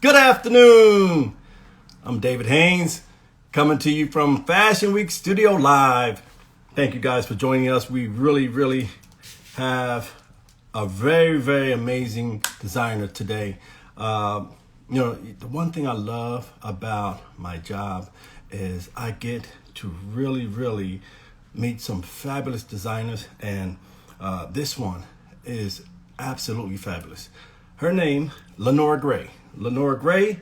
Good afternoon. I'm David Haines, coming to you from Fashion Week Studio Live. Thank you guys for joining us. We really have a very amazing designer today. The one thing I love about my job is I get to really meet some fabulous designers, and this one is absolutely fabulous. Her name, Lenora Gray. Lenora Gray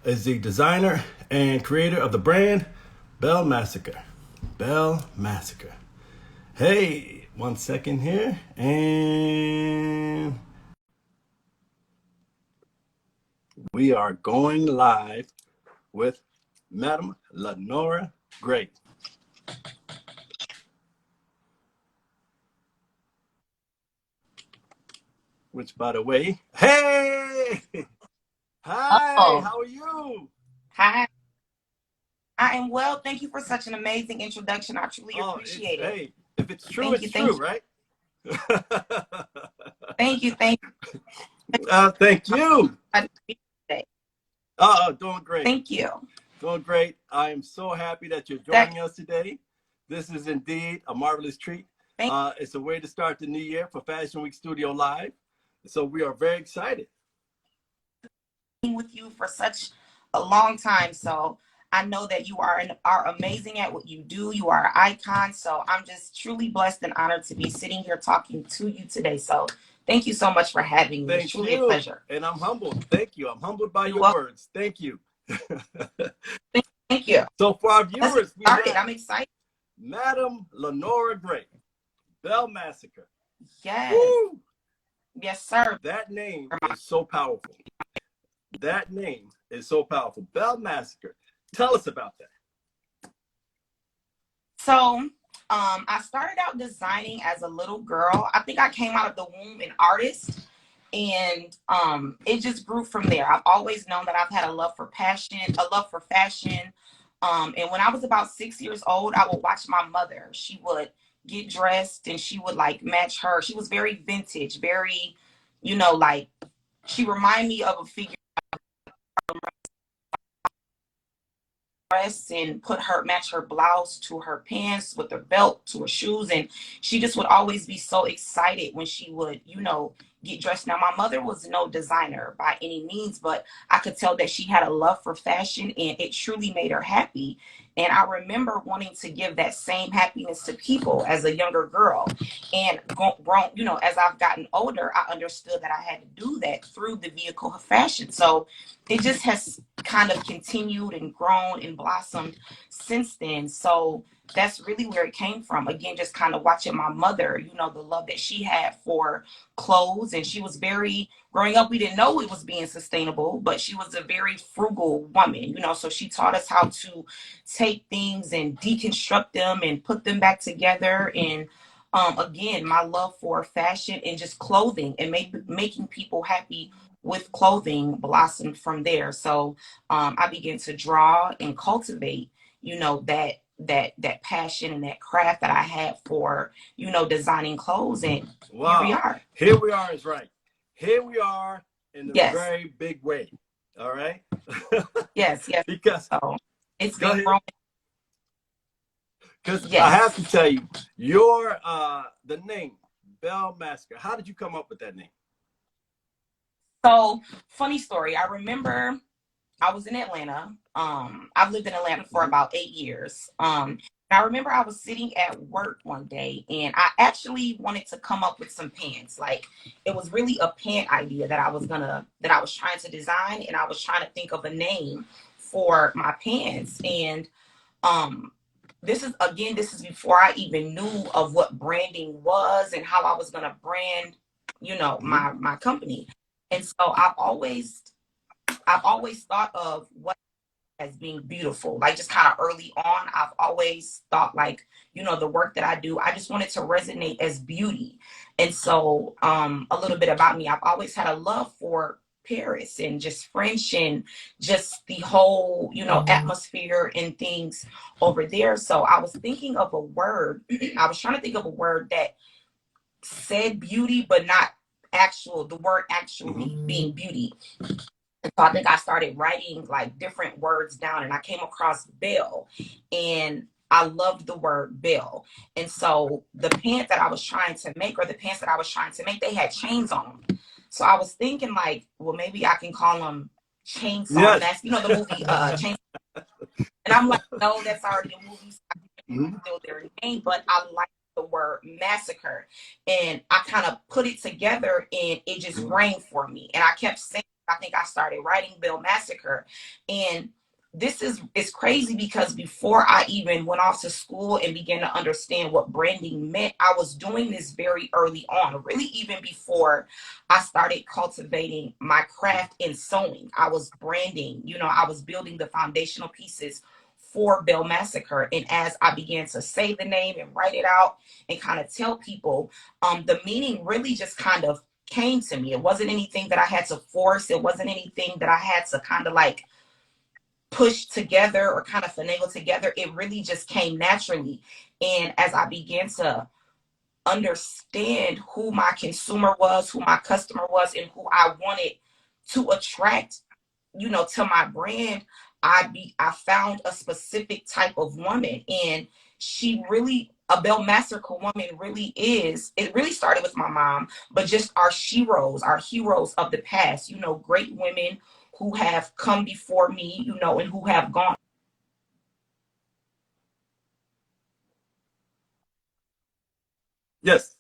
is the designer and creator of the brand Belle Massacre. Belle Massacre. Hey, 1 second here, and we are going live with Madam Lenora Gray. Which, by the way, hey! Hi, Oh, how are you? hi. I am well. Thank you for such an amazing introduction. I truly Oh, it's, appreciate it. hey, if it's true, Thank it's you. Thank true, you. right? Thank you. Thank Thank you. you. Doing great. Thank you. Doing great. I am so happy that you're That joining us today. This is indeed a marvelous treat. thank It's a way to start the new year for Fashion Week Studio Live. So we are very excited. you with you for such a long time. So I know that you are amazing at what you do. You are an icon. So I'm just truly blessed and honored to be sitting here talking to you today. So thank you so much for having me. It's Thank truly a you. pleasure. And I'm humbled. Thank you. I'm humbled by You're your welcome. words. Thank you. Thank you. So for our Let's get viewers, we started. have I'm excited. Madam Lenora Gray, Belle Massacre. Yes. Woo! Yes, sir. That name is so powerful. That name is so powerful. Belle Massacre. Tell us about that. So, I started out designing as a little girl. I think I came out of the womb an artist, and it just grew from there. I've always known that I've had a love for passion, a love for fashion. And when I was about 6 years old, I would watch my mother. She would get dressed and she would like match her. She was very vintage, very, like she reminded me of a figure dress and match her blouse to her pants with her belt to her shoes, and she just would always be so excited when she would get dressed. Now my mother was no designer by any means, but I could tell that she had a love for fashion and it truly made her happy. And I remember wanting to give that same happiness to people as a younger girl. And grown, as I've gotten older, I understood that I had to do that through the vehicle of fashion. So it just has kind of continued and grown and blossomed since then. So that's really where it came from. Again, just kind of watching my mother, the love that she had for clothes. And she was growing up, we didn't know it was being sustainable, but she was a very frugal woman, so she taught us how to take things and deconstruct them and put them back together. And again, my love for fashion and just clothing and making people happy with clothing blossomed from there. So I began to draw and cultivate, that passion and that craft that I had for, designing clothes. And here we Wow. are. Here we are is right. Here we are in a Yes, very big way. All right. yes. Because So it's go been ahead. growing. Because I have to Yes. tell you, your the name Belle Massacre. How did you come up with that name? So funny story. I remember I was in Atlanta. I've lived in Atlanta for Mm-hmm. about 8 years. And I remember I was sitting at work one day and I actually wanted to come up with some pants. Like it was really a pant idea that I was trying to design, and I was trying to think of a name for my pants. And um this is before I even knew of what branding was and how I was gonna brand, Mm-hmm. my company. And so I've always thought of what as being beautiful. Like just kind of early on, I've always thought like, the work that I do, I just wanted to resonate as beauty. And so a little bit about me, I've always had a love for Paris and just French and just the whole, atmosphere and things over there. So I was thinking of a word. I was trying to think of a word that said beauty, but not the word actually being beauty. So I think I started writing like different words down, and I came across Belle, and I loved the word Belle. And so the pants that I was trying to make, or the pants that I was trying to make, they had chains on them. So I was thinking like, well, maybe I can call them Chainsaw Yes. Mask. You know, the movie Chainsaw. And I'm like, no, that's already a movie. So I didn't Mhm. steal their name, but I like the word massacre. And I kind of put it together and it just rang for me. And I kept saying, I think I started writing Belle Massacre. And this is it's crazy because before I even went off to school and began to understand what branding meant, I was doing this very early on, really even before I started cultivating my craft in sewing. I was branding, you know, I was building the foundational pieces for Belle Massacre. And as I began to say the name and write it out and kind of tell people, the meaning really just kind of came to me. It wasn't anything that I had to force. It wasn't anything that I had to kind of like push together or kind of finagle together. It really just came naturally. And as I began to understand who my consumer was, who my customer was, and who I wanted to attract, you know, to my brand, I found a specific type of woman, and she really a Belle Massacre woman really is. It really started with my mom, but just our heroes of the past, you know, great women who have come before me, you know, and who have gone. Yes.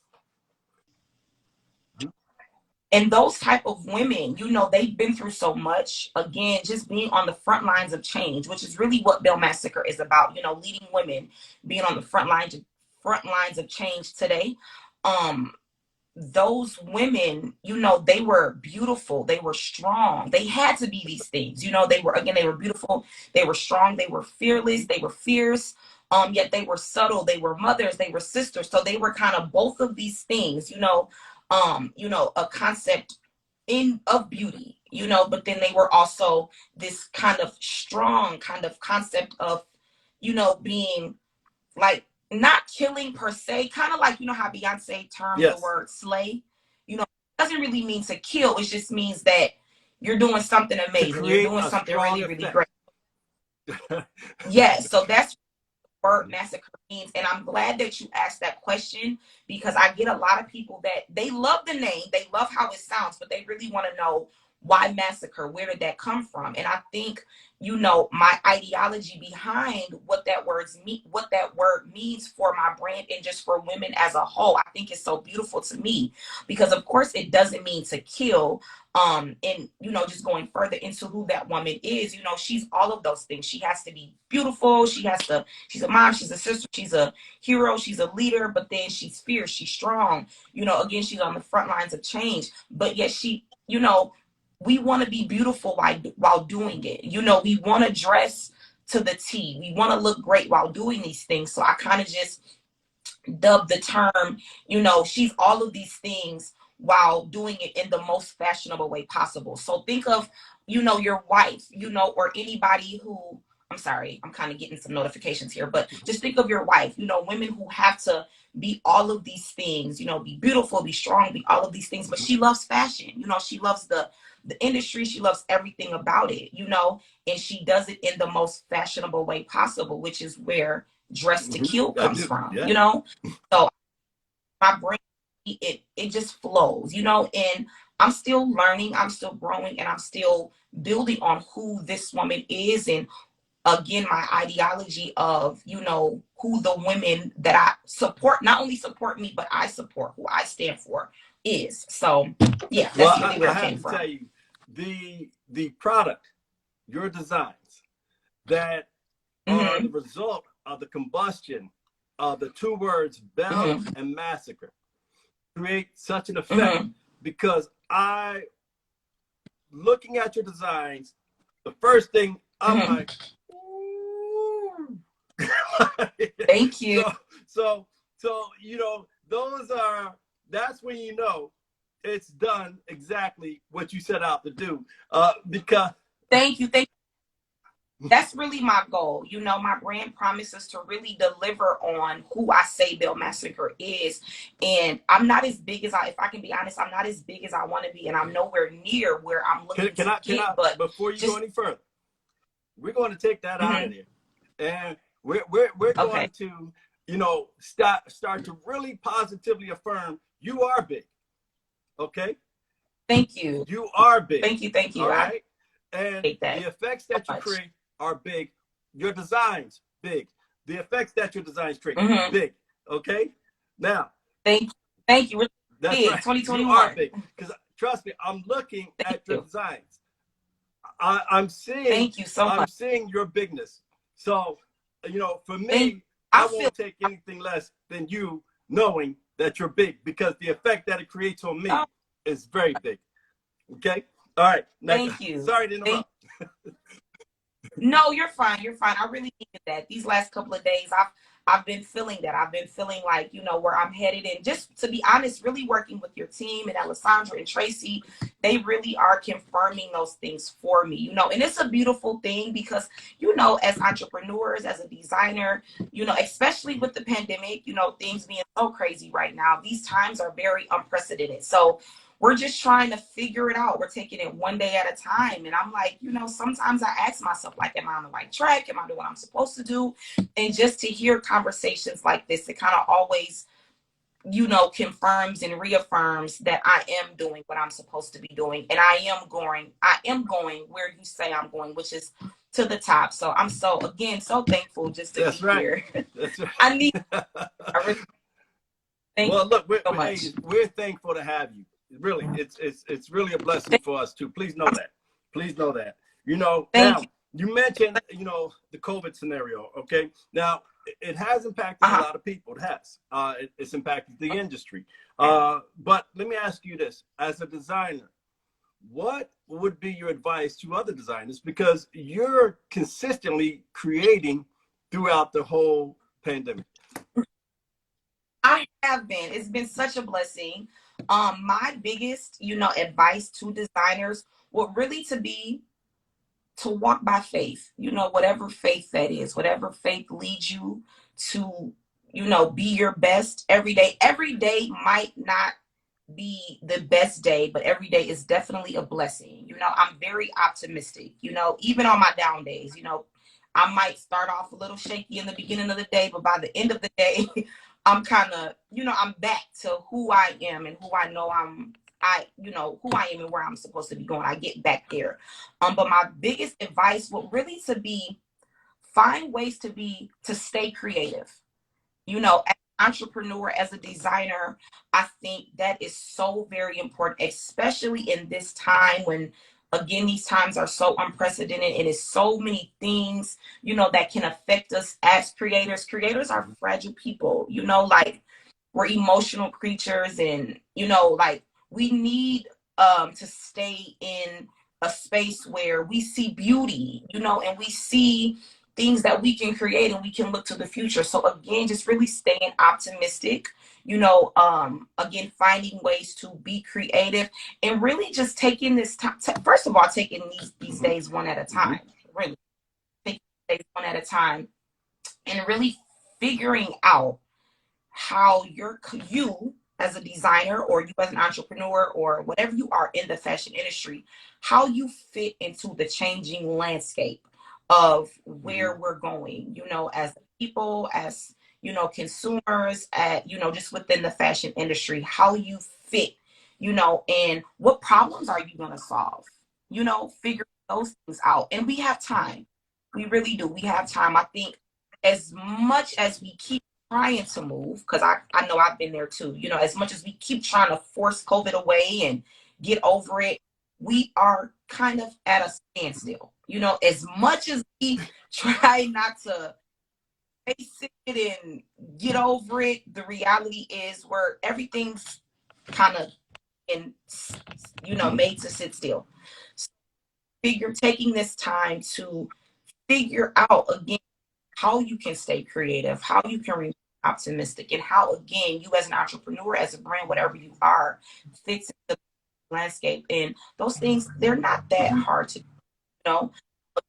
And those type of women, you know, they've been through so much. Again, just being on the front lines of change, which is really what Belle Massacre is about. You know, leading women, being on the front lines of change today. Um, those women, you know, they were beautiful, they were strong. They had to be these things. You know, they were beautiful, they were strong, they were fearless, they were fierce. Yet they were subtle. They were mothers. They were sisters. So they were kind of both of these things. You know, a concept in of beauty, you know, but then they were also this kind of strong kind of concept of, you know, being like not killing per se, kind of like, you know, how Beyonce termed the Yes. word slay. You know, it doesn't really mean to kill. It just means that you're doing something To amazing. You're create doing a something strong really, really effect. great. Yes. So that's word massacre means. And I'm glad that you asked that question because I get a lot of people that they love the name, they love how it sounds, but they really want to know why massacre, where did that come from? And I think, you know, my ideology behind what that word means for my brand and just for women as a whole, I think is so beautiful to me because of course it doesn't mean to kill. And you know, just going further into who that woman is, you know, she's all of those things. She has to be beautiful, she's a mom, she's a sister, she's a hero, she's a leader, but then she's fierce, she's strong. You know, again, she's on the front lines of change, but yet she, you know, we want to be beautiful while doing it. You know, we want to dress to the T. We want to look great while doing these things. So I kind of just dubbed the term, you know, she's all of these things while doing it in the most fashionable way possible. So think of, you know, your wife, you know, or anybody who, I'm sorry, I'm kind of getting some notifications here, but just think of your wife, you know, women who have to be all of these things, you know, be beautiful, be strong, be all of these things, but she loves fashion, you know, she loves the industry, she loves everything about it, you know, and she does it in the most fashionable way possible, which is where Dress to Kill I comes do. from, Yeah. you know. So my brain, it just flows, you know, and I'm still learning, I'm still growing, and I'm still building on who this woman is, and again, my ideology of, you know, who the women that I support, not only support me, but I support, who I stand for is. So yeah, Well, that's really where I it have came to tell from. you, the product, your designs that are the Hmm. result of the combustion of the two words Belle Hmm. and Massacre create such an effect Hmm. because I, looking at your designs, the first thing I'm Hmm. like, ooh. Thank you. so so you know, that's when you know it's done exactly what you set out to do. Because Thank you. Thank that's really my goal. You know, my brand promises to really deliver on who I say Belle Massacre is. And I'm not as big as if I can be honest, I'm not as big as I want to be. And I'm nowhere near where I'm looking to get. But before you go just, any further, we're going to take that out of mm-hmm. there. And we're Okay. going to, start to really positively affirm you are big. Okay? Thank you. You are big. Thank you. Thank you. All I right? And hate that the effects so that you much. create are big. Your designs, big. The effects that your designs create, Mm-hmm. big. Okay? Now, Thank you. Thank you. We're that's big. right. You are 2021. big. Because trust me, I'm looking Thank at your you. designs. I'm seeing Thank you so much. your bigness. So, for Thank you. me, I I feel won't take anything less than you knowing that you're big, because the effect that it creates on me oh, is very big. Okay? All right. Now, thank you. sorry to Thank interrupt. No, you're fine. You're fine. I really needed that. These last couple of days, I've been feeling that. I've been feeling like, you know, where I'm headed. And just to be honest, really working with your team and Alessandra and Tracy, they really are confirming those things for me, you know. And it's a beautiful thing because, you know, as entrepreneurs, as a designer, you know, especially with the pandemic, you know, things being so crazy right now, these times are very unprecedented. So we're just trying to figure it out. We're taking it one day at a time. And I'm like, you know, sometimes I ask myself, like, am I on the right track? Am I doing what I'm supposed to do? And just to hear conversations like this, it kind of always, you know, confirms and reaffirms that I am doing what I'm supposed to be doing. And I am going where you say I'm going, which is to the top. So I'm so thankful just to That's be right. here. That's right. I really thank you Well, look, so much. we're thankful to have you. Really, it's really a blessing for us too. Please know that. Please know that. Thank Now you. you mentioned, the COVID scenario. Okay, now it has impacted a Uh-huh. lot of people. It has. It's impacted the industry. Okay. But let me ask you this: as a designer, what would be your advice to other designers, because you're consistently creating throughout the whole pandemic? I have been. It's been such a blessing. My biggest, you know, advice to designers would really to walk by faith. You know, whatever faith that is, whatever faith leads you to, you know, be your best every day. Every day might not be the best day, but every day is definitely a blessing. You know, I'm very optimistic, you know, even on my down days, you know, I might start off a little shaky in the beginning of the day, but by the end of the day, I'm kind of, you know, I'm back to who I am and who I know you know, who I am and where I'm supposed to be going. I get back there. But my biggest advice would really to be find ways to stay creative, you know, as an entrepreneur, as a designer. I think that is so very important, especially in this time when, again, these times are so unprecedented and it's so many things, you know, that can affect us as creators. Creators are fragile people, you know, like we're emotional creatures, and, you know, like we need to stay in a space where we see beauty, you know, and we see things that we can create and we can look to the future. So again, just really staying optimistic, you know, again, finding ways to be creative and really just taking this time, first of all, taking these Mm-hmm. days one at a Mm-hmm. time, really taking days one at a time, and really figuring out how you as a designer, or you as an entrepreneur, or whatever you are in the fashion industry, how you fit into the changing landscape of Mm-hmm. where we're going, you know, as people, as, you know, consumers, at, you know, just within the fashion industry, how you fit, you know, and what problems are you going to solve, you know, figure those things out. And we have time. We really do. We have time. I think as much as we keep trying to move, because I know I've been there too, you know, as much as we keep trying to force COVID away and get over it, we are kind of at a standstill. You know, as much as we try not to face it and get over it, the reality is where everything's kind of in, you know, Mm-hmm. made to sit still. So taking this time to figure out again how you can stay creative, how you can remain optimistic, and how, again, you as an entrepreneur, as a brand, whatever you are, fits the landscape. And those things, they're not that Mm-hmm. hard to do, you know.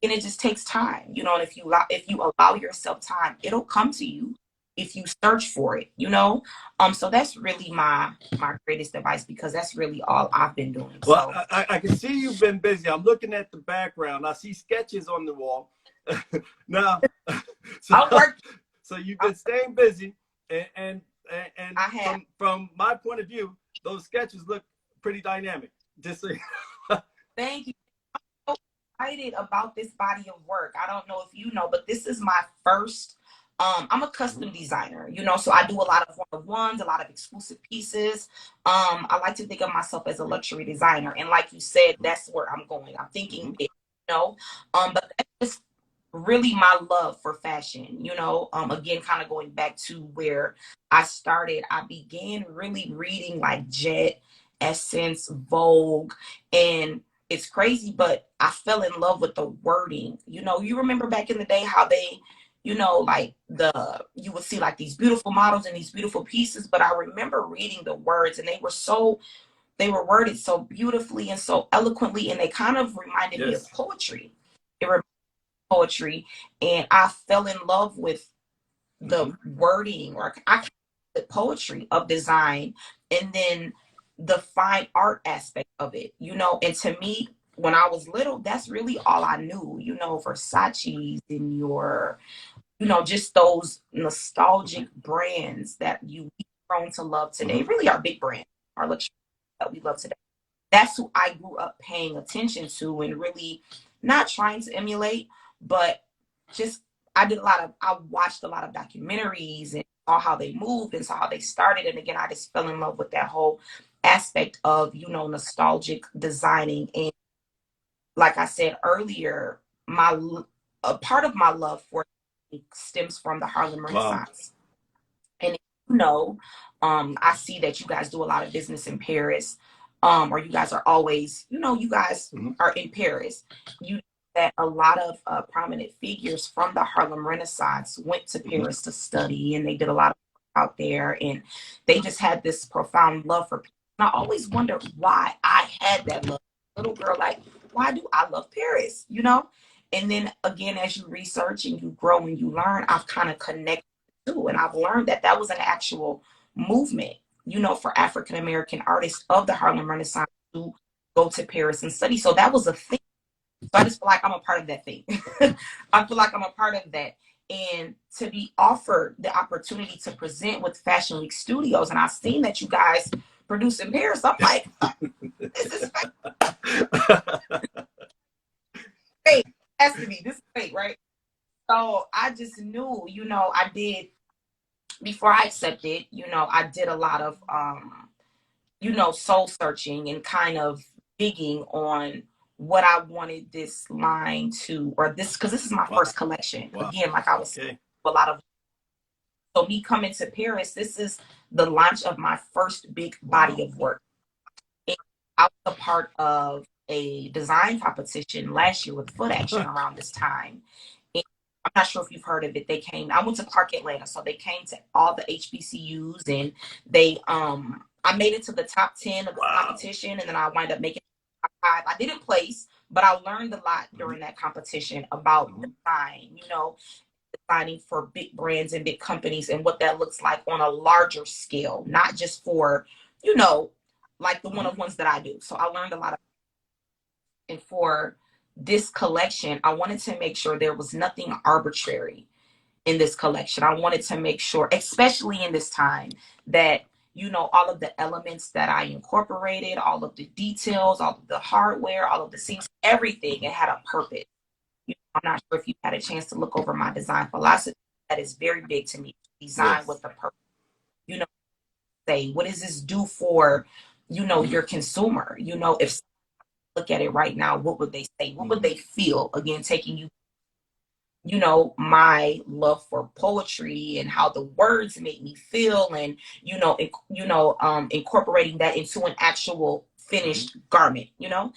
And it just takes time, you know, and if you allow yourself time, it'll come to you if you search for it, you know. So that's really my greatest advice, because that's really all I've been doing. Well, So I can see you've been busy. I'm looking at the background. I see sketches on the wall. Now, so, I work. so you've been staying busy, and I have. from my point of view, those sketches look pretty dynamic. Just so Thank you. So excited about this body of work. I don't know if you know, but this is my first. I'm a custom designer, you know, so I do a lot of one-of-ones, a lot of exclusive pieces. I like to think of myself as a luxury designer, and like you said, that's where I'm going. I'm thinking big, you know, but that's just really my love for fashion, you know. Again, kind of going back to where I started, I began really reading like Jet, Essence, Vogue, and it's crazy, but I fell in love with the wording. You know, you remember back in the day how they, you know, like you would see like these beautiful models and these beautiful pieces, but I remember reading the words, and they were worded so beautifully and so eloquently, and they kind of reminded me of yes. poetry. It reminded me of poetry, and I fell in love with the wording, or I the poetry of design, and then the fine art aspect of it, you know. And to me, when I was little, that's really all I knew, you know, Versace's and your, you know, just those nostalgic brands that you grown to love today, really are big brands, our luxury that we love today. That's who I grew up paying attention to, and really not trying to emulate, but just I watched a lot of documentaries and saw how they moved and saw how they started. And again, I just fell in love with that whole aspect of, you know, nostalgic designing. And like I said earlier, a part of my love for it stems from the Harlem Wow. Renaissance. And you know, I see that you guys do a lot of business in Paris, or you guys are always, you know, you guys are in Paris. You that a lot of prominent figures from the Harlem Renaissance went to Paris to study, and they did a lot of work out there, and they just had this profound love for. And I always wondered why I had that love, little girl, like why do I love Paris, you know? And then again, as you research and you grow and you learn, I've kind of connected too. And I've learned that that was an actual movement, you know, for African American artists of the Harlem Renaissance to go to Paris and study. So that was a thing. So I just feel like I'm a part of that thing. I feel like I'm a part of that. And to be offered the opportunity to present with Fashion Week Studios, and I've seen that you guys produce in Paris, I'm like, this is fake. It has to be. This is fake, right? So I just knew, you know, I did before I accepted, you know, I did a lot of you know, soul searching and kind of digging on what I wanted this line to, or this, because this is my Wow. first collection. Wow. Again, like I was saying, Okay. a lot of, so me coming to Paris, this is the launch of my first big body of work. And I was a part of a design competition last year with Foot Action around this time. And I'm not sure if you've heard of it. They came, I went to Park Atlanta, so they came to all the HBCUs, and they I made it to the top 10 of the competition, and then I wind up making top 5. I didn't place, but I learned a lot during that competition about design, you know, designing for big brands and big companies and what that looks like on a larger scale, not just for, you know, like the one-of-ones that I do. So I learned a lot of, and for this collection, I wanted to make sure there was nothing arbitrary in this collection. I wanted to make sure, especially in this time, that, you know, all of the elements that I incorporated, all of the details, all of the hardware, all of the seams, everything, it had a purpose. You know, I'm not sure if you had a chance to look over my design philosophy. That is very big to me. Design with a purpose. You know, say, what does this do for, you know, your consumer? You know, if look at it right now, what would they say? What would they feel? Again, taking you, you know, my love for poetry and how the words make me feel, and incorporating that into an actual finished garment. You know,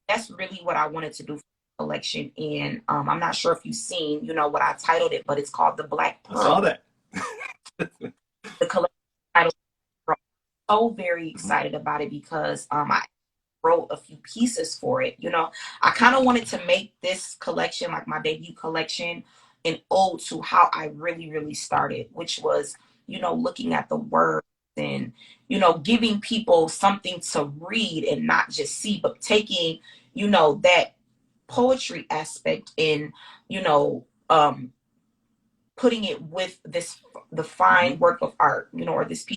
that's really what I wanted to do for the collection. And I'm not sure if you've seen, you know, what I titled it, but it's called the Black Pearl. I saw that. The collection title. So very excited about it because wrote a few pieces for it. You know, I kind of wanted to make this collection, like my debut collection, an ode to how I really, really started, which was, you know, looking at the words and, you know, giving people something to read and not just see, but taking, you know, that poetry aspect in, you know, putting it with the fine work of art, you know, or this piece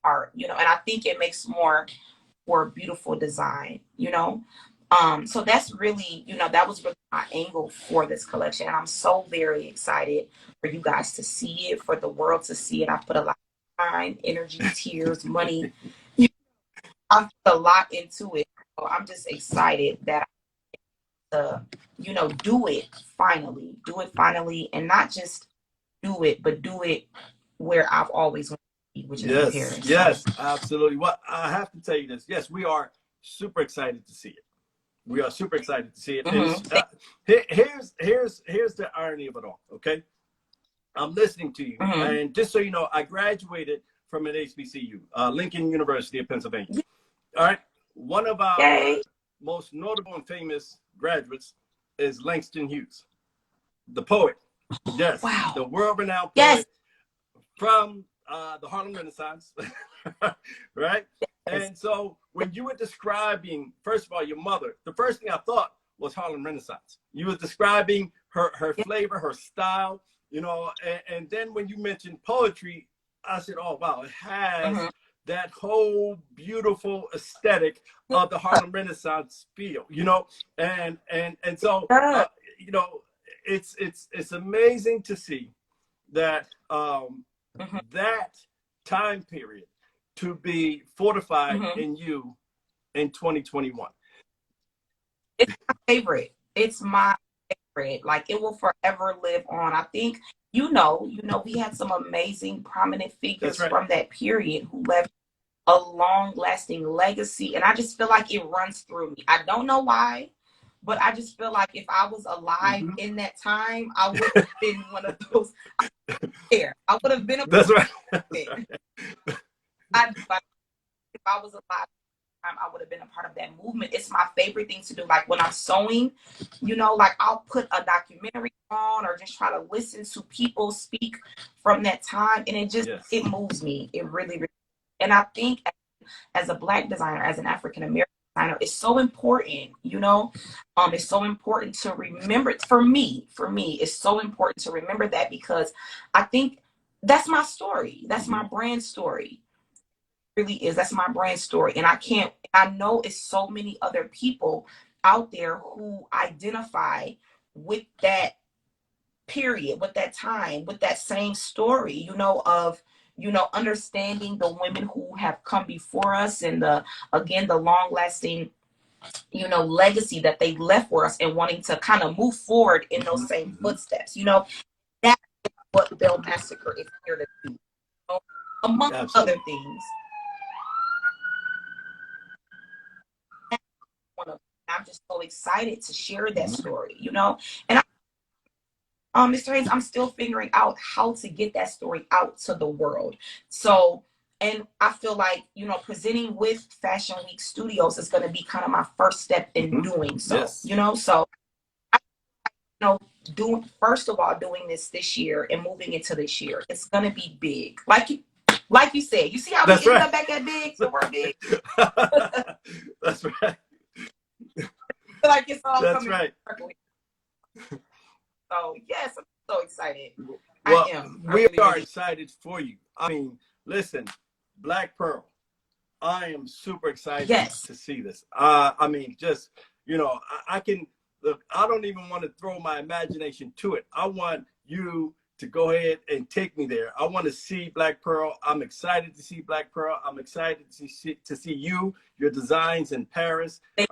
of art, you know, and I think it makes more for a beautiful design, you know. So that's really, you know, that was really my angle for this collection. And I'm so very excited for you guys to see it, for the world to see it. I put a lot of time, energy, tears, money. I put a lot into it. So I'm just excited that you know, do it finally, and not just do it, but do it where I've always wanted to be, which is in Yes, Paris. yes, So, absolutely. Well, I have to tell you this. Yes, we are super excited to see it. We are super excited to see it. And it's, here's the irony of it all. Okay, I'm listening to you, and just so you know, I graduated from an HBCU, Lincoln University of Pennsylvania. All right, one of our most notable and famous graduates is Langston Hughes, the poet. Yes, wow. the world-renowned poet from the Harlem Renaissance, right? And so when you were describing, first of all, your mother, the first thing I thought was Harlem Renaissance. You were describing her flavor, her style, you know, and then when you mentioned poetry, I said, oh, wow, it has that whole beautiful aesthetic of the Harlem Renaissance feel, you know, and so, you know, it's amazing to see that that time period to be fortified in you in 2021. It's my favorite. It's my favorite. Like, it will forever live on. I think, you know, we had some amazing prominent figures from that period who left a long lasting legacy. And I just feel like it runs through me. I don't know why, but I just feel like if I was alive in that time, I would have been one of those. I would have been a That's right. If I was alive, I would have been a part of that movement. It's my favorite thing to do. Like when I'm sewing, you know, like I'll put a documentary on or just try to listen to people speak from that time. And it just, it moves me. It really, really. And I think as a Black designer, as an African-American designer, it's so important, you know, it's so important to remember. For me, it's so important to remember that, because I think that's my story. That's my brand story. Really is. That's my brand story. And I know it's so many other people out there who identify with that period, with that time, with that same story, you know, of, you know, understanding the women who have come before us and the long lasting, you know, legacy that they left for us, and wanting to kind of move forward in those same footsteps. You know, that's what Belle Massacre is here to do, you know, among other things. I'm just so excited to share that story, you know. And Mr. Haines, I'm still figuring out how to get that story out to the world. So, and I feel like, you know, presenting with Fashion Week Studios is going to be kind of my first step in doing so, you know. So, you know, first of all, doing this year and moving into this year, it's going to be big. Like you said, you see how we ended up back at big? So we're big. That's right. Like it's all That's coming right. So yes, I'm so excited. Well, I am. We are excited for you. I mean, listen, Black Pearl, I am super excited to see this. I mean, just, you know, I can look. I don't even want to throw my imagination to it. I want you to go ahead and take me there. I want to see Black Pearl. I'm excited to see Black Pearl. I'm excited to see your designs in Paris. You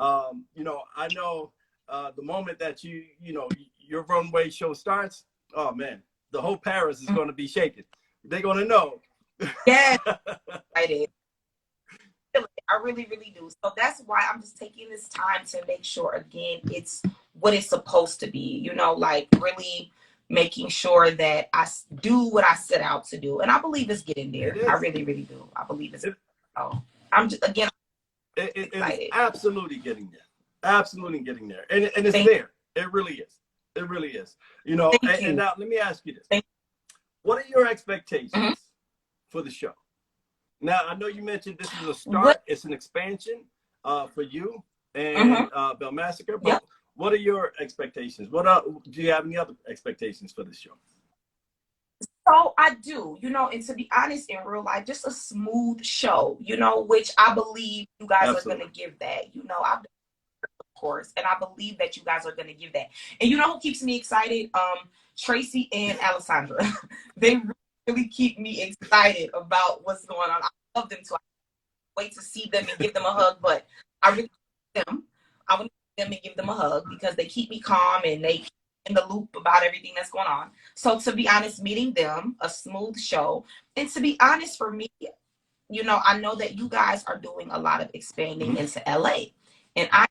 know, I know the moment that you know, your runway show starts, oh man, the whole Paris is going to be shaking. They're going to know. Yes, I did. I really, really do. So that's why I'm just taking this time to make sure, again, it's what it's supposed to be, you know, like really making sure that I do what I set out to do. And I believe it's getting there. I really, really do. I believe it's. So I'm just, again, it is Excited. absolutely getting there. Absolutely getting there. And it's Thank there. It really is. It really is. You know, Thank and you. now let me ask you this. Thank What are your expectations Mhm. for the show? Now, I know you mentioned this is a What? start. It's an expansion for you and Mhm. Belle Massacre. Yep. But what are your expectations? Do you have any other expectations for this show? So I do, and to be honest, in real life, just a smooth show, which I believe you guys are going Absolutely. to give that. I've of course, and I believe that you guys are going to give that. And you know who keeps me excited? Tracy and Alessandra. They really keep me excited about what's going on. I love them too. I wait to see them and give them a hug, but I really love them. I want to see them and give them a hug because they keep me calm and they keep in the loop about everything that's going on. So to be honest, meeting them, a smooth show. And to be honest, for me, I know that you guys are doing a lot of expanding Mm-hmm. into LA. And I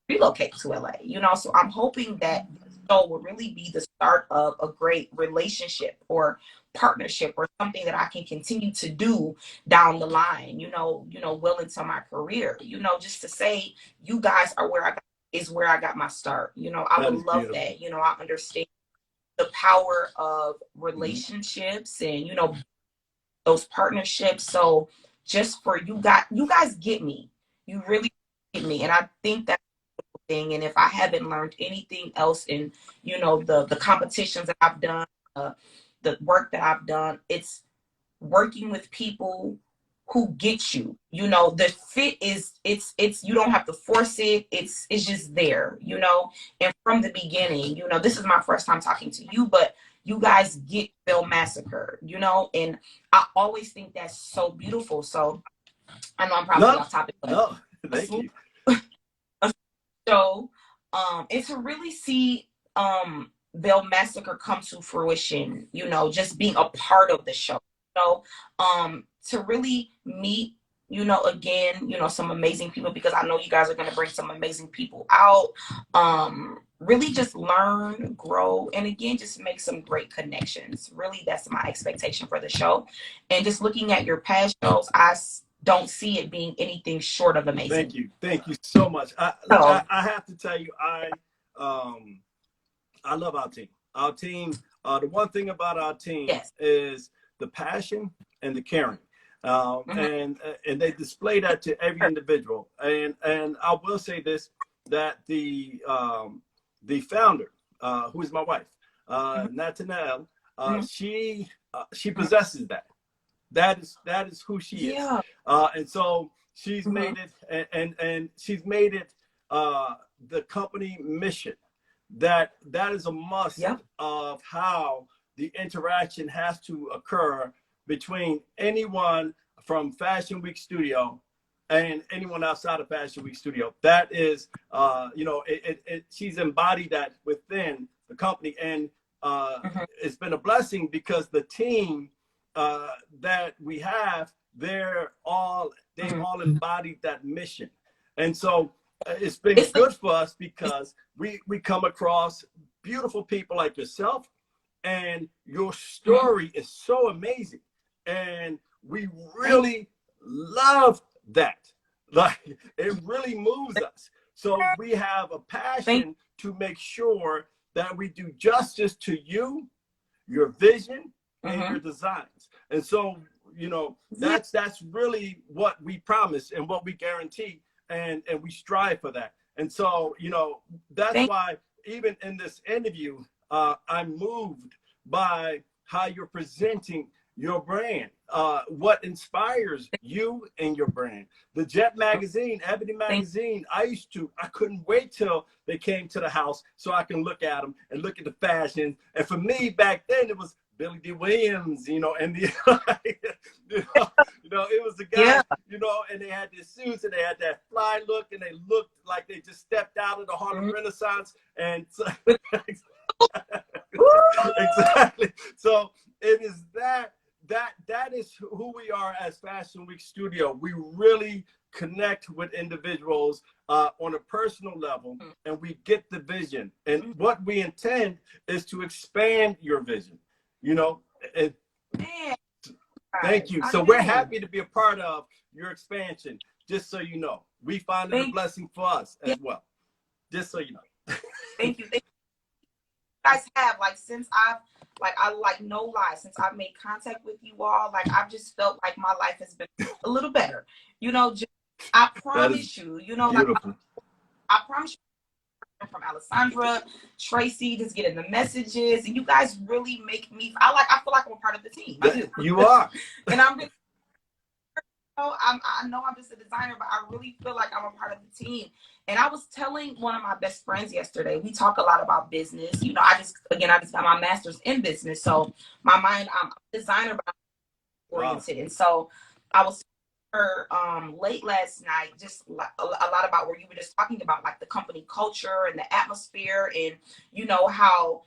relocate to LA, so I'm hoping that the show will really be the start of a great relationship or partnership or something that I can continue to do down the line, well into my career, just to say you guys are where I got my start. I That would is love beautiful. that. I understand the power of Mm-hmm. relationships and, those partnerships. So just for you guys get me. You really get me. And I think that thing. And if I haven't learned anything else in, the competitions that I've done, the work that I've done, it's working with people who get you. The fit is it's you don't have to force it. It's just there, And from the beginning, this is my first time talking to you, but you guys get Belle Massacre, and I always think that's so beautiful. So I know I'm probably No, off topic, but no, a thank smooth you. show, and to really see Belle Massacre come to fruition, just being a part of the show, to really meet, again, some amazing people, because I know you guys are going to bring some amazing people out, really just learn, grow, and again, just make some great connections. Really, that's my expectation for the show. And just looking at your past shows, don't see it being anything short of amazing. Thank you so much. Look, So, I have to tell you, um, I love our team. Our team. The one thing about our team yes. is the passion and the caring, Mhm. and they display that to every individual. And I will say this, that the founder, who is my wife, Mhm. Natanel, Mhm. she Mhm. possesses that. That is who she is, Yeah. and so she's Mhm. made it, and she's made it the company mission. That is a must Yep. of how the interaction has to occur between anyone from Fashion Week Studio and anyone outside of Fashion Week Studio. That is, she's embodied that within the company, and Mhm. it's been a blessing because the team that we have, they've Mhm. all embodied that mission, and so it's been It's the good for us it's because we come across beautiful people like yourself, and your mhm. story is so amazing, and we Thank really love that. Like, it really moves us. So we have a thank passion to make sure that we do justice to you, your vision, and your mhm. designs. And so, Yeah. that's really what we promise and what we guarantee, and we strive for that. And so, that's Thank why even in this interview, I'm moved by how you're presenting your brand, what inspires you and your brand. The Jet magazine, Ebony thank magazine, I couldn't wait till they came to the house so I can look at them and look at the fashions. And for me back then, it was Billy D. Williams, and the, it was the yeah. guys, and they had their suits and they had that fly look and they looked like they just stepped out of the Harlem Mhm. Renaissance. And so, With- Woo! exactly. So it is that is who we are as Fashion Week Studio. We really connect with individuals on a personal level, and we get the vision. And what we intend is to expand your vision. You know, and Man, thank guys, you. I So we're do. happy to be a part of your expansion. Just so you know, we find it a blessing for us as well. Just so you know. Thank you. Guys have since I no lie, since I've made contact with you all, I've just felt like my life has been a little better. I promise you, I promise you, from Alessandra, Tracy, just getting the messages, and you guys really make me. I feel like I'm a part of the team. I do. You are, and I'm really. I know I'm just a designer, but I really feel like I'm a part of the team. And I was telling one of my best friends yesterday, we talk a lot about business. I just got my master's in business. So I'm a designer, but I'm oriented. Wow. And so I was her late last night, just a lot about where you were just talking about the company culture and the atmosphere, and how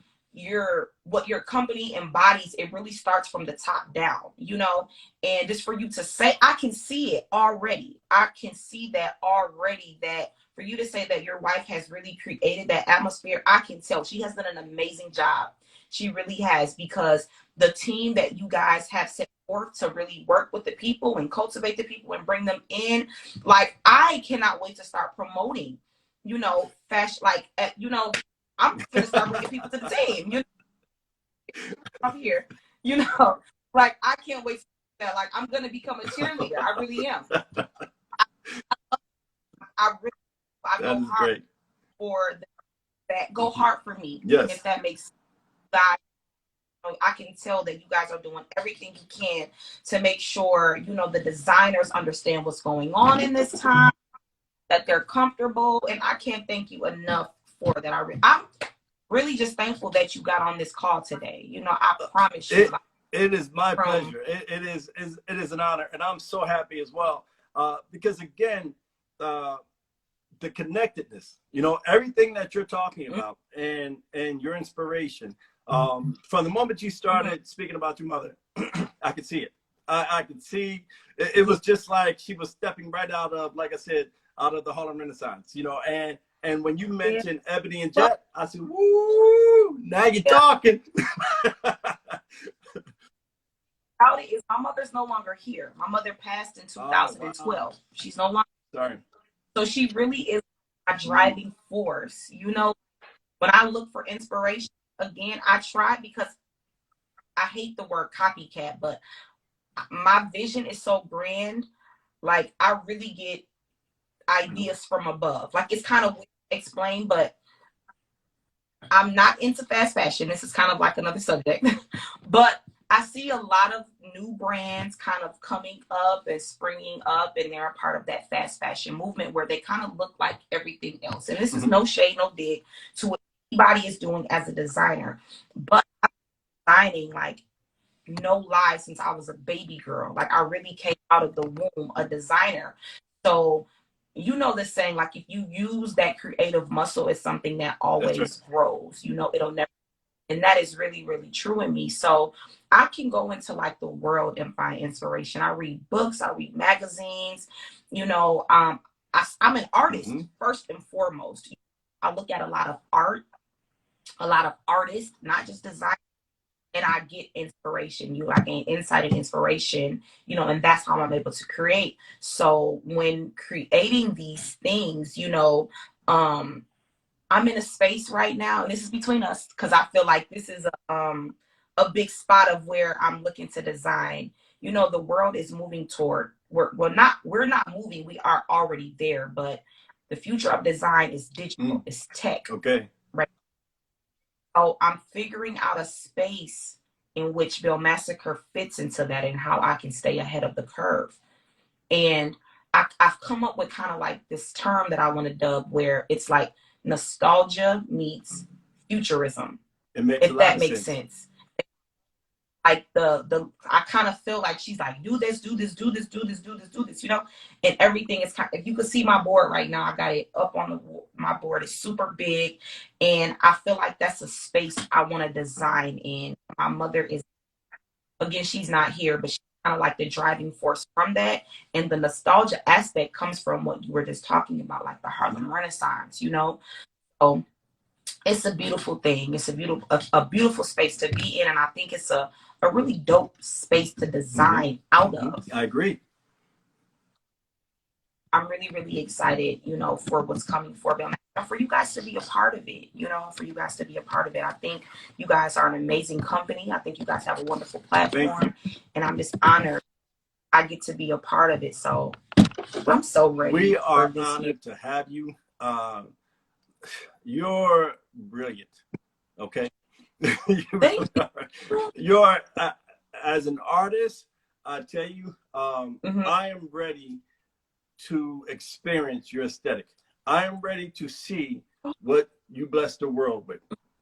what your company embodies, it really starts from the top down, and just for you to say, I can see it already. I can see that already, that for you to say that your wife has really created that atmosphere, I can tell she has done an amazing job. She really has, because the team that you guys have set forth to really work with the people and cultivate the people and bring them in, I cannot wait to start promoting, fashion, I'm gonna start bringing people to the team, I'm here, I can't wait to do that. I'm gonna become a cheerleader. I really am. I go hard for that. Go hard for me. Yes. If that makes sense. I can tell that you guys are doing everything you can to make sure, the designers understand what's going on in this time, that they're comfortable, and I can't thank you enough for that. I'm really just thankful that you got on this call today. I promise you. It is my pleasure. It is an honor, and I'm so happy as well, because again, the connectedness, everything that you're talking about, and your inspiration. From the moment you started speaking about your mother, I could see it. I could see it was just like she was stepping right out of, like I said, out of the Harlem Renaissance, and when you mentioned Ebony and Jet, I said, woo, now you're talking. Reality is my mother's no longer here. My mother passed in 2012. Oh, wow. She's no longer. Sorry. So she really is my driving force. When I look for inspiration, again, I try, because I hate the word copycat, but my vision is so grand. I really get ideas from above. It's kind of weird to explain, but I'm not into fast fashion. This is kind of another subject, but I see a lot of new brands kind of coming up and springing up, and they're a part of that fast fashion movement where they kind of look like everything else. And this is no shade, no dig to what anybody is doing as a designer, but I'm designing, no lie, since I was a baby girl. I really came out of the womb a designer. So the saying, if you use that creative muscle, it's something that always grows. It'll never. And that is really, really true in me. So I can go into the world and find inspiration. I read books, I read magazines. I'm an artist first and foremost. I look at a lot of art, a lot of artists, not just design, and I get inspiration. I gain insight and inspiration, and that's how I'm able to create. So when creating these things, I'm in a space right now, and this is between us, because I feel like this is a big spot of where I'm looking to design. The world is moving toward, we're not moving, we are already there, but the future of design is digital, it's tech. Okay. Right. So I'm figuring out a space in which Belle Massacre fits into that, and how I can stay ahead of the curve. And I've come up with kind of this term that I want to dub, where it's nostalgia meets futurism, if that makes sense. I kind of feel like she's do this, do this, do this, do this, do this, do this, and everything is if you could see my board right now, I got it up on my board. It's super big, and I feel like that's a space I want to design in. My mother is, again, she's not here, but she's kind of the driving force from that. And the nostalgia aspect comes from what you were just talking about, the Harlem Renaissance, So it's a beautiful thing. It's a beautiful space to be in. And I think it's a really dope space to design out of. I agree. I'm really, really excited, you know, for what's coming for Belle, and for you guys to be a part of it, you know, for you guys to be a part of it. I think you guys are an amazing company. I think you guys have a wonderful Thank you. platform, and I'm just honored I get to be a part of it. So I'm so ready We for are this year. honored to have you. You're brilliant. Okay. You Thank really are. You're as an artist, I tell you, you. Hmm. I am ready to experience your aesthetic. I am ready to see what you bless the world with.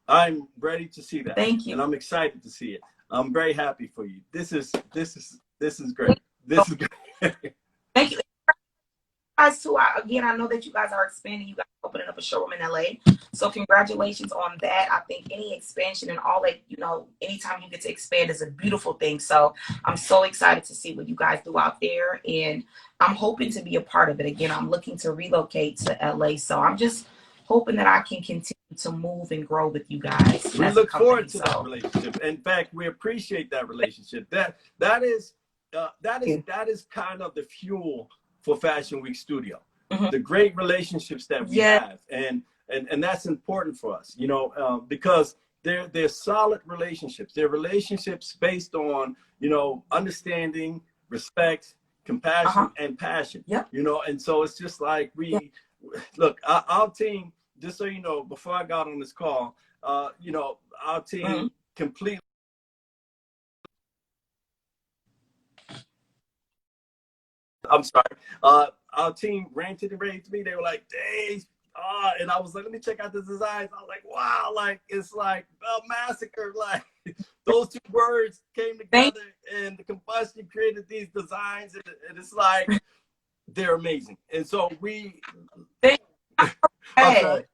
I'm ready to see that, Thank you. and I'm excited to see it. I'm very happy for you. This is great. This is great. Thank you. Guys too, again, I know that you guys are expanding. You guys are opening up a showroom in LA. So congratulations on that. I think any expansion and all that, you know, anytime you get to expand is a beautiful thing. So I'm so excited to see what you guys do out there. And I'm hoping to be a part of it. Again, I'm looking to relocate to LA. So I'm just hoping that I can continue to move and grow with you guys. We As a look company. forward to that relationship. In fact, we appreciate that relationship. That is kind of the fuel for Fashion Week Studio. Mm-hmm. The great relationships that we have, and that's important for us, you know, because they're solid relationships. They're relationships based on, you know, understanding, respect, compassion, and passion. Yep. You know, and so it's just like look, our team. Just so you know, before I got on this call, you know, our team completely. I'm sorry. Our team ranted and raved to me. They were like, "Dave," and I was like, "Let me check out the designs." I was like, "Wow!" Like it's like Massacre. Like those two words came together, and the combustion created these designs, and it's like they're amazing. And so we. Hey.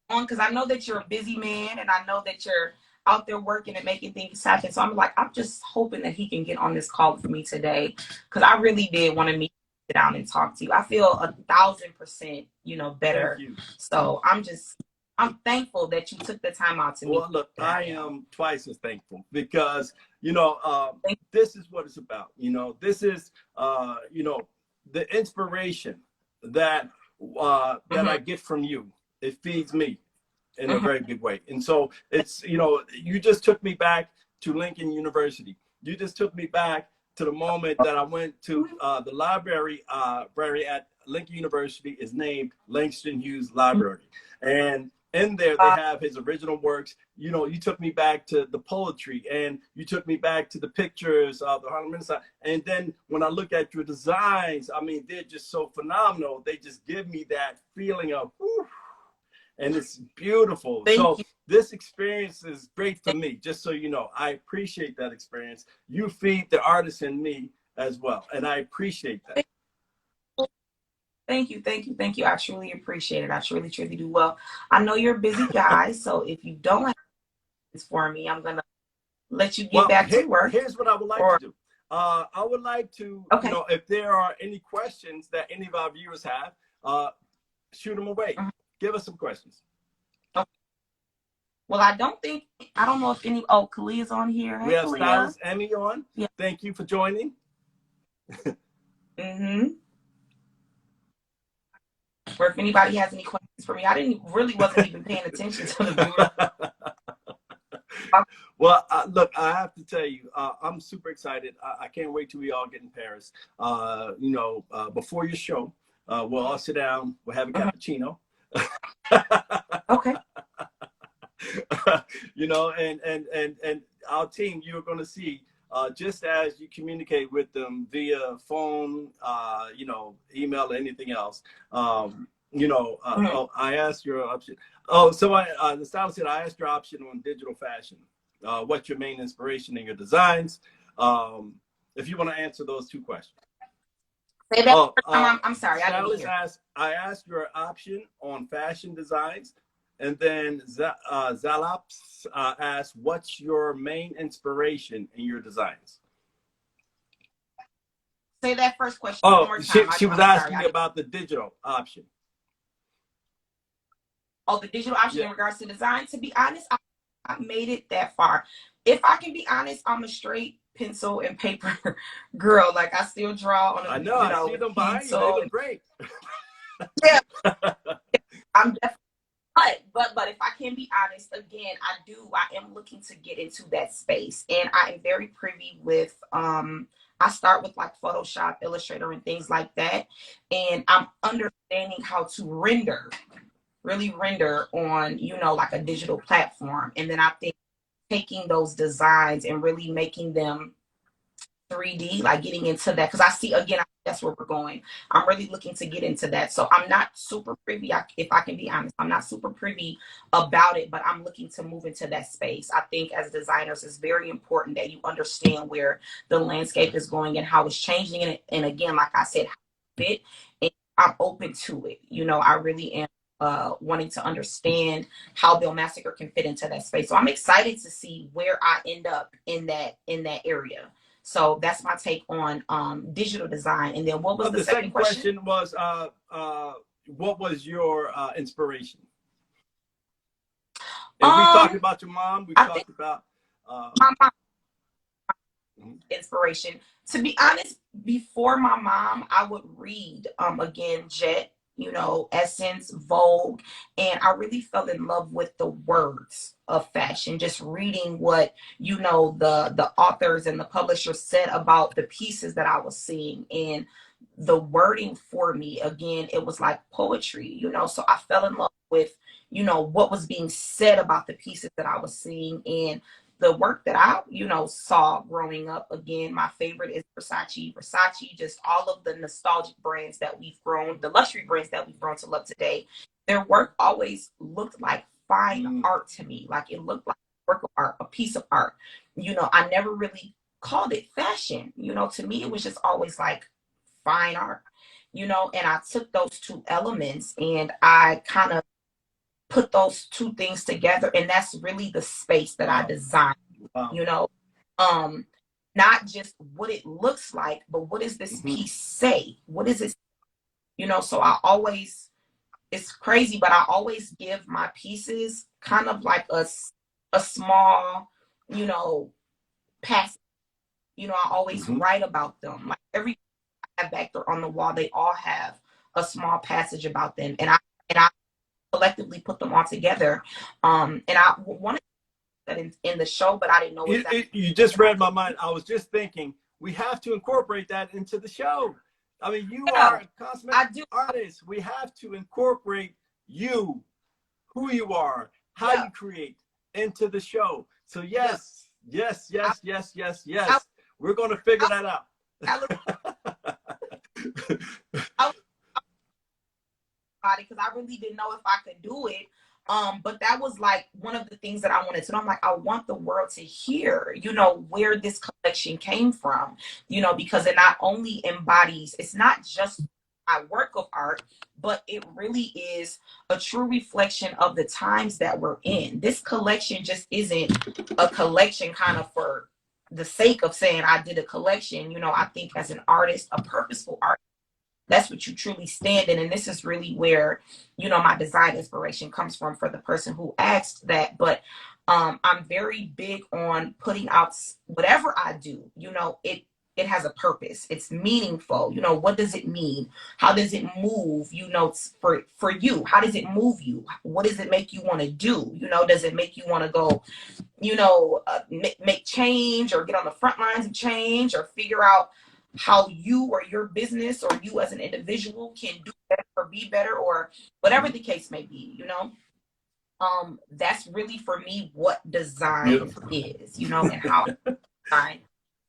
On because I know that you're a busy man and I know that you're out there working and making things happen. So I'm just hoping that he can get on this call for me today because I really did want to sit down and talk to you. I feel 1,000%, you know, better. So I'm thankful that you took the time out to meet. Well, look, I am twice as thankful because, you know, this is what it's about. You know, this is, you know, the inspiration that I get from you. It feeds me in a very big way. And so it's, you know, you just took me back to Lincoln University. You just took me back to the moment that I went to the library at Lincoln University is named Langston Hughes Library. And in there, they have his original works. You know, you took me back to the poetry and you took me back to the pictures of the Harlem Renaissance. And then when I look at your designs, I mean, they're just so phenomenal. They just give me that feeling of, whew, and it's beautiful. So this experience is great for me, just so you know. I appreciate that experience. You feed the artist in me as well, and I appreciate that. Thank you. I truly appreciate it. I truly do. Well, I know you're a busy guy, so if you don't have this for me, I'm gonna let you get back to work. Here's what I would like to do. I would like to, you know, if there are any questions that any of our viewers have, shoot them away. Give us some questions. Okay. Well, I don't know if any. Oh, Kalia's on here. Hey, we have Kalia. Stylist Emmy on. Yeah. Thank you for joining. Or if anybody has any questions for me, I wasn't even paying attention to the viewers. Well, look, I have to tell you, I'm super excited. I can't wait till we all get in Paris. You know, before your show, we'll all sit down. We'll have a cappuccino. Okay. You know, and our team, you're going to see, just as you communicate with them via phone, you know, email, or anything else. You know, I asked your option. Oh, so the stylist said I asked your option on digital fashion. What's your main inspiration in your designs? If you want to answer those two questions. Say that I'm sorry. I asked your option on fashion designs, and then Zalaps asked, "What's your main inspiration in your designs?" Say that first question one more time. She was asking me about the digital option. Oh, the digital option in regards to design. To be honest, I made it that far. If I can be honest, I'm a straight pencil and paper girl. Like I still draw on a, I know, I see them behind you. They look great. Yeah, I'm definitely. But if I can be honest, again, I am looking to get into that space, and I am very privy with I start with like Photoshop, Illustrator, and things like that, and I'm understanding how to really render on, you know, like a digital platform, and then I think taking those designs and really making them 3D, like getting into that, because I see, again, that's where we're going. I'm really looking to get into that. So I'm not super privy, if I can be honest, I'm not super privy about it, but I'm looking to move into that space. I think as designers, it's very important that you understand where the landscape is going and how it's changing. And again, like I said, how it fit, and I'm open to it. You know, I really am wanting to understand how Belle Massacre can fit into that space. So I'm excited to see where I end up in that area. So that's my take on digital design. And then what was the second question? Was what was your inspiration? And we talked about your mom. We talked about my mom inspiration. To be honest, before my mom, I would read again Jet, you know, Essence, Vogue, and I really fell in love with the words of fashion, just reading what, you know, the authors and the publishers said about the pieces that I was seeing, and the wording for me, again, it was like poetry, you know. So I fell in love with, you know, what was being said about the pieces that I was seeing, and the work that I, you know, saw growing up. Again, my favorite is Versace. Versace, just all of the nostalgic brands that we've grown, the luxury brands that we've grown to love today. Their work always looked like fine art to me. Like it looked like a work of art, a piece of art. You know, I never really called it fashion. You know, to me, it was just always like fine art, you know, and I took those two elements and I kind of put those two things together, and that's really the space that I designed. You know, not just what it looks like, but what does this piece say? What is it? You know, so I always, it's crazy, but I always give my pieces kind of like a small, you know, passage. You know, I always write about them. Like every I have back there on the wall, they all have a small passage about them, and I collectively put them all together. And I wanted that in the show, but I didn't know exactly. You just read my mind. I was just thinking we have to incorporate that into the show. I mean, you are a cosmetic artist. We have to incorporate you, who you are, how you create into the show. So yes. We're going to figure that out. Because I really didn't know if I could do it. But that was like one of the things that I wanted to know. I'm like, I want the world to hear, you know, where this collection came from, you know, because it not only embodies, it's not just my work of art, but it really is a true reflection of the times that we're in. This collection just isn't a collection kind of for the sake of saying I did a collection. You know, I think as an artist, a purposeful artist, that's what you truly stand in. And this is really where, you know, my design inspiration comes from for the person who asked that. But I'm very big on putting out whatever I do, you know, it has a purpose. It's meaningful. You know, what does it mean? How does it move? You know, for you, how does it move you? What does it make you want to do? You know, does it make you want to go, you know, make change or get on the front lines of change or figure out how you or your business or you as an individual can do better or be better or whatever the case may be, you know? That's really for me what design is, you know, and how design.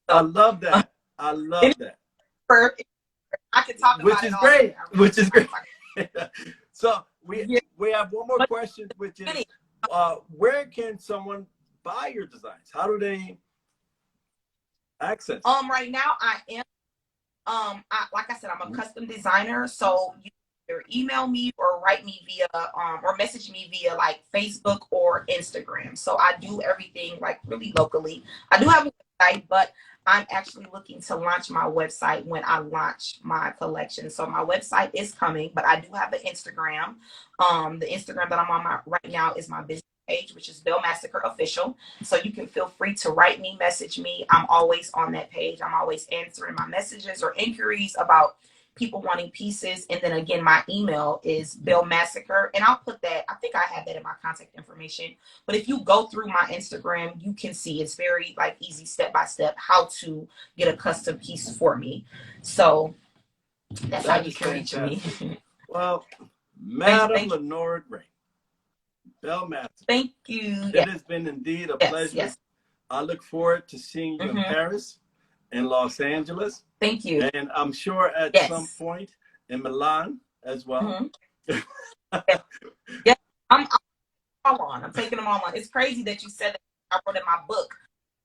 So, I love that. I love that. I can talk about it all day. Which is great. So we have one more question, which is where can someone buy your designs? How do they access? Right now I am like I said, I'm a custom designer, so you either email me or write me via or message me via like Facebook or Instagram. So I do everything like really locally. I do have a website, but I'm actually looking to launch my website when I launch my collection. So my website is coming, but I do have an Instagram. The Instagram that I'm on right now is my business page, which is Belle Massacre Official. So you can feel free to write me, message me. I'm always on that page. I'm always answering my messages or inquiries about people wanting pieces. And then again, my email is Belle Massacre. And I'll put that, I think I have that in my contact information. But if you go through my Instagram, you can see it's very like easy step by step how to get a custom piece for me. So that's how you can reach me. Well, Madam Lenora Gray, Belle Massacre. Thank you. It has been indeed a pleasure. Yes. I look forward to seeing you in Paris and Los Angeles. Thank you. And I'm sure at some point in Milan as well. Yeah, I'm taking them all on. It's crazy that you said that. I wrote in my book,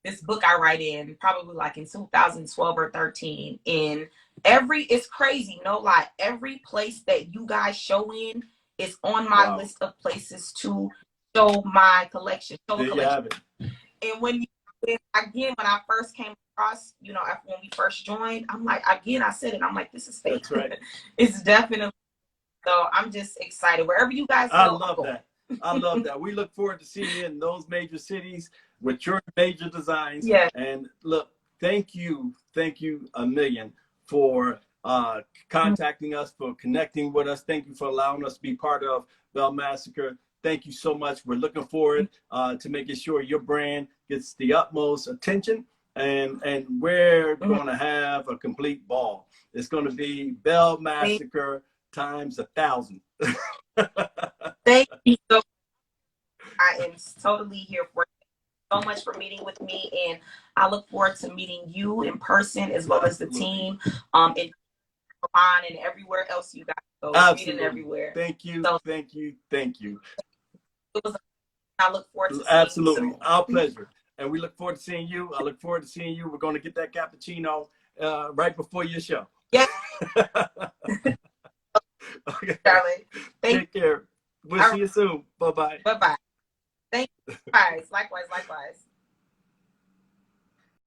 this book I write in probably like in 2012 or 13. And it's crazy, no lie. Every place that you guys show in is on my list of places to show my collection. There you have it. And when I first came across, you know, when we first joined, I'm like, again, I said it, I'm like, this is fake. That's right. It's definitely. So I'm just excited. Wherever you guys go, I love that. I love that. We look forward to seeing you in those major cities with your major designs. Yeah. And look, thank you a million for contacting us, for connecting with us. Thank you for allowing us to be part of Belle Massacre. Thank you so much. We're looking forward to making sure your brand gets the utmost attention, and we're going to have a complete ball. It's going to be Belle Massacre times 1,000. Thank you so much. I am totally here for you. So much for meeting with me, and I look forward to meeting you in person as well as the team in Milan and everywhere else you guys go. Absolutely. Everywhere. Thank you. Thank you. I look forward to seeing absolutely you soon. Our pleasure, and we look forward to seeing you. I look forward to seeing you. We're going to get that cappuccino right before your show. Yeah. Okay. Darling. Take care. We'll see you soon. Bye-bye. Bye-bye. Thank you. Likewise.